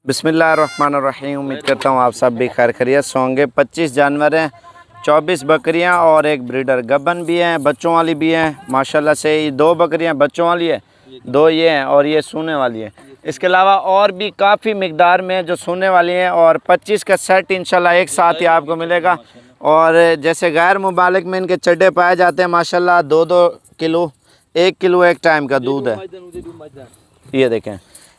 बिस्मिल्लाहिर्रहमानिर्रहीम। उम्मीद करता हूँ आप सब भी खैर खैरियत से होंगे। 25 जानवर हैं, 24 बकरियाँ और एक ब्रीडर गबन भी हैं, बच्चों वाली भी हैं माशाल्लाह से। ये 2 बकरियाँ बच्चों वाली है, 2 ये हैं और ये सूने वाली है। इसके अलावा और भी काफ़ी मिकदार में जो सूने वाली हैं और 25 का सेट इंशाल्लाह एक साथ ही आपको मिलेगा। और जैसे गैर मुबालिग में इनके चड्डे पाए जाते हैं माशाल्लाह, 2-2 किलो 1 किलो एक टाइम का दूध है। ये देखें,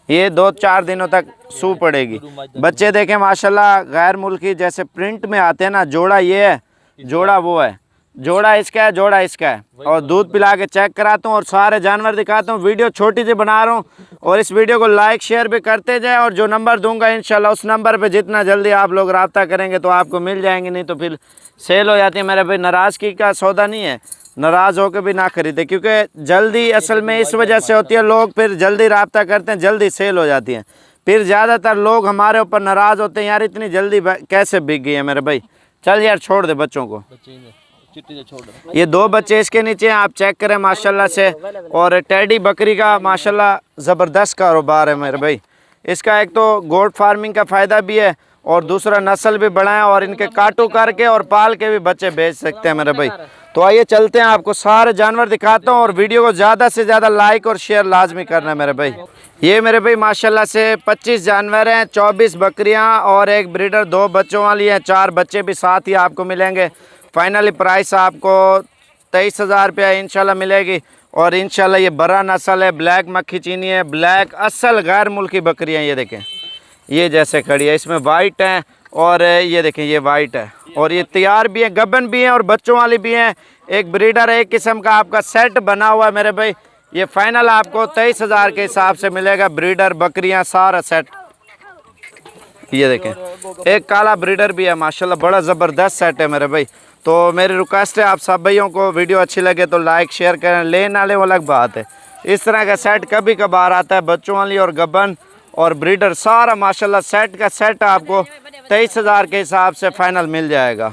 ये 2-4 दिनों तक सू पड़ेगी। बच्चे देखें माशाल्लाह गैर मुल्की जैसे प्रिंट में आते हैं ना। जोड़ा ये है, जोड़ा वो है, जोड़ा इसका है, जोड़ा इसका है। और दूध पिला के चेक कराता हूँ और सारे जानवर दिखाता हूँ। वीडियो छोटी सी बना रहा हूँ और इस वीडियो को लाइक शेयर भी करते जाएं। और जो नंबर दूंगा इंशाल्लाह उस नंबर पे जितना जल्दी आप लोग रब्ता करेंगे तो आपको मिल जाएंगे, नहीं तो फिर सेल हो जाती है। मेरे भाई नाराज़गी का सौदा नहीं है, नाराज़ होकर भी ना खरीदे, क्योंकि जल्दी असल में इस वजह से होती है, लोग फिर जल्दी रब्ता करते हैं, जल्दी सेल हो जाती हैं। फिर ज़्यादातर लोग हमारे ऊपर नाराज़ होते हैं, यार इतनी जल्दी कैसे बिक गई है मेरे भाई। चल यार छोड़ दे बच्चों को, ये 2 बच्चे इसके नीचे हैं, आप चेक करें माशाल्लाह से। और टेडी बकरी का माशाल्लाह ज़बरदस्त कारोबार है मेरे भाई। इसका एक तो गोट फार्मिंग का फ़ायदा भी है और दूसरा नस्ल भी बढ़ाएं और इनके काटू करके और पाल के भी बच्चे बेच सकते हैं मेरे भाई। तो आइए चलते हैं, आपको सारे जानवर दिखाता हूँ और वीडियो को ज़्यादा से ज़्यादा लाइक और शेयर लाजमी करना है मेरे भाई। ये मेरे भाई माशाल्लाह से 25 जानवर हैं, 24 बकरियाँ और एक ब्रीडर, 2 बच्चों वाली हैं, 4 बच्चे भी साथ ही आपको मिलेंगे। फाइनली प्राइस आपको 23,000 रुपया इंशाल्लाह मिलेगी। और इंशाल्लाह ये बड़ा नस्ल है, ब्लैक मक्खी चीनी है, ब्लैक असल गैर मुल्की बकरियाँ। ये देखें, ये जैसे खड़ी है, इसमें वाइट है और ये देखें ये वाइट है और ये तैयार भी है, गबन भी हैं और बच्चों वाली भी हैं। एक ब्रीडर एक किस्म का आपका सेट बना हुआ है मेरे भाई। ये फाइनल आपको 23,000 के हिसाब से मिलेगा। ब्रीडर बकरियां सारा सेट, ये देखें एक काला ब्रीडर भी है माशाल्लाह, बड़ा ज़बरदस्त सेट है मेरे भाई। तो मेरी रिक्वेस्ट है आप सब भाइयों को, वीडियो अच्छी लगे तो लाइक शेयर करें। लेने वाले वो अलग बात है, इस तरह का सेट कभी कभार आता है। बच्चों वाली और गबन और ब्रीडर सारा माशाल्लाह सेट का सेट आपको 23,000 के हिसाब से फाइनल मिल जाएगा।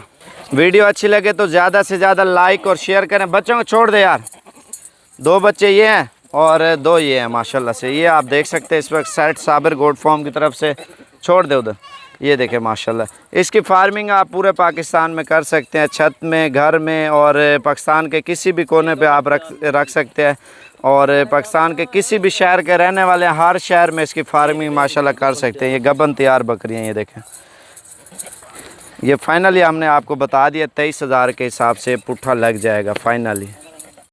वीडियो अच्छी लगे तो ज़्यादा से ज़्यादा लाइक और शेयर करें। बच्चों को छोड़ दे यार, 2 बच्चे ये हैं और 2 ये हैं माशाल्लाह से। ये आप देख सकते हैं इस वक्त सेट साबिर गोट फार्म की तरफ से। छोड़ दे उधर, ये देखें माशाल्लाह। इसकी फार्मिंग आप पूरे पाकिस्तान में कर सकते हैं, छत में, घर में और पाकिस्तान के किसी भी कोने पे आप रख सकते हैं। और पाकिस्तान के किसी भी शहर के रहने वाले हर शहर में इसकी फार्मिंग माशाल्लाह कर सकते हैं। ये गबन तैयार बकरियाँ, ये देखें। ये फाइनली हमने आपको बता दिया 23,000 के हिसाब से पुट्ठा लग जाएगा फाइनली।